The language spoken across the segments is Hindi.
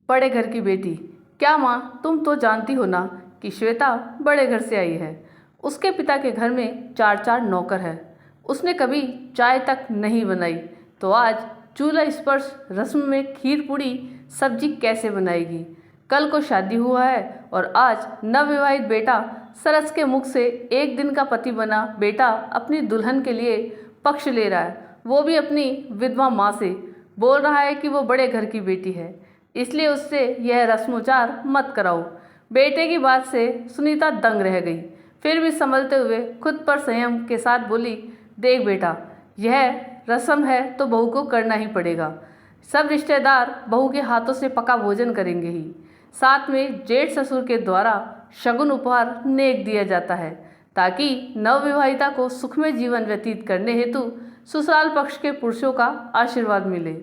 बड़े घर की बेटी। क्या माँ, तुम तो जानती हो ना कि श्वेता बड़े घर से आई है। उसके पिता के घर में चार चार नौकर है। उसने कभी चाय तक नहीं बनाई, तो आज चूल्हा स्पर्श रस्म में खीर पूड़ी सब्जी कैसे बनाएगी। कल को शादी हुआ है और आज नवविवाहित बेटा सरस के मुख से एक दिन का पति बना बेटा अपनी दुल्हन के लिए पक्ष ले रहा है, वो भी अपनी विधवा माँ से। बोल रहा है कि वो बड़े घर की बेटी है, इसलिए उससे यह रस्मोच्चार मत कराओ। बेटे की बात से सुनीता दंग रह गई, फिर भी संभलते हुए खुद पर संयम के साथ बोली, देख बेटा, यह रस्म है तो बहू को करना ही पड़ेगा। सब रिश्तेदार बहू के हाथों से पका भोजन करेंगे ही। साथ में जेठ ससुर के द्वारा शगुन उपहार नेक दिया जाता है, ताकि नवविवाहिता को सुखमय जीवन व्यतीत करने हेतु ससुराल पक्ष के पुरुषों का आशीर्वाद मिले।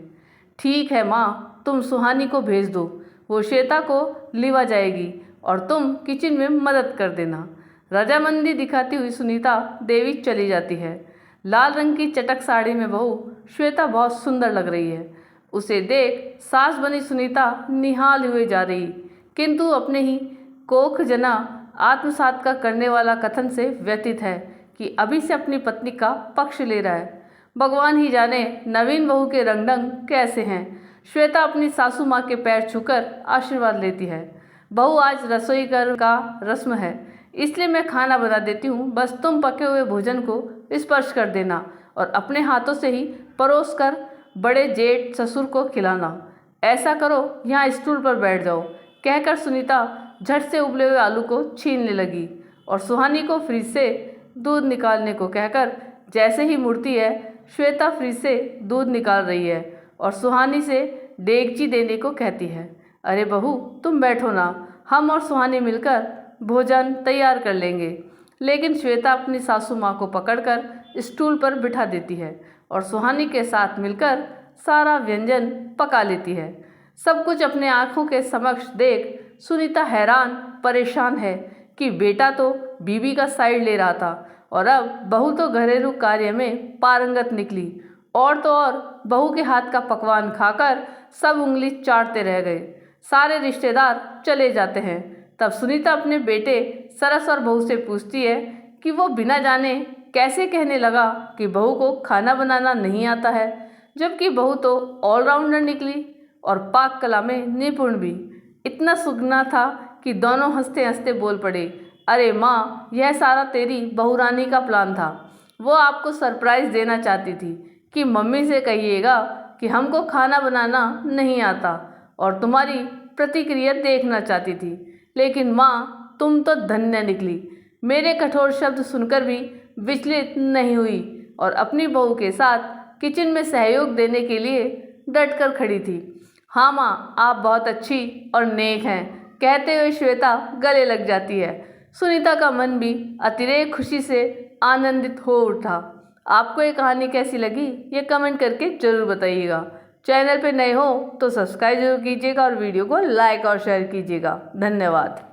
ठीक है माँ, तुम सुहानी को भेज दो, वो श्वेता को लिवा जाएगी और तुम किचन में मदद कर देना। रजामंदी दिखाती हुई सुनीता देवी चली जाती है। लाल रंग की चटक साड़ी में बहू श्वेता बहुत सुंदर लग रही है। उसे देख सास बनी सुनीता निहाल हुए जा रही, किंतु अपने ही कोख जना आत्मसात का करने वाला कथन से व्यतीत है कि अभी से अपनी पत्नी का पक्ष ले रहा है। भगवान ही जाने नवीन बहू के रंगढंग कैसे हैं। श्वेता अपनी सासू माँ के पैर छूकर आशीर्वाद लेती है। बहू, आज रसोई घर का रस्म है, इसलिए मैं खाना बना देती हूँ, बस तुम पके हुए भोजन को स्पर्श कर देना और अपने हाथों से ही परोस कर बड़े जेठ ससुर को खिलाना। ऐसा करो, यहाँ स्टूल पर बैठ जाओ, कहकर सुनीता झट से उबले हुए आलू को छीलने लगी और सुहानी को फ्रिज से दूध निकालने को कहकर जैसे ही मुड़ती है, श्वेता फ्रिज से दूध निकाल रही है और सुहानी से डेगची देने को कहती है। अरे बहू, तुम बैठो ना, हम और सुहानी मिलकर भोजन तैयार कर लेंगे। लेकिन श्वेता अपनी सासू माँ को पकड़कर स्टूल पर बिठा देती है और सुहानी के साथ मिलकर सारा व्यंजन पका लेती है। सब कुछ अपने आँखों के समक्ष देख सुनीता हैरान परेशान है कि बेटा तो बीवी का साइड ले रहा था और अब बहू तो घरेलू कार्य में पारंगत निकली। और तो और बहू के हाथ का पकवान खाकर सब उंगली चाटते रह गए। सारे रिश्तेदार चले जाते हैं। तब सुनीता अपने बेटे सरस और बहू से पूछती है कि वो बिना जाने कैसे कहने लगा कि बहू को खाना बनाना नहीं आता है, जबकि बहू तो ऑलराउंडर निकली और पाक कला में निपुण भी। इतना सुगना था कि दोनों हंसते हंसते बोल पड़े, अरे माँ, यह सारा तेरी बहुरानी का प्लान था। वो आपको सरप्राइज़ देना चाहती थी कि मम्मी से कहिएगा कि हमको खाना बनाना नहीं आता और तुम्हारी प्रतिक्रिया देखना चाहती थी। लेकिन माँ, तुम तो धन्य निकली, मेरे कठोर शब्द सुनकर भी विचलित नहीं हुई और अपनी बहू के साथ किचन में सहयोग देने के लिए डट कर खड़ी थी। हाँ माँ, आप बहुत अच्छी और नेक हैं, कहते हुए श्वेता गले लग जाती है। सुनीता का मन भी अतिरेक खुशी से आनंदित हो उठा। आपको ये कहानी कैसी लगी, ये कमेंट करके ज़रूर बताइएगा। चैनल पे नए हो तो सब्सक्राइब जरूर कीजिएगा और वीडियो को लाइक और शेयर कीजिएगा। धन्यवाद।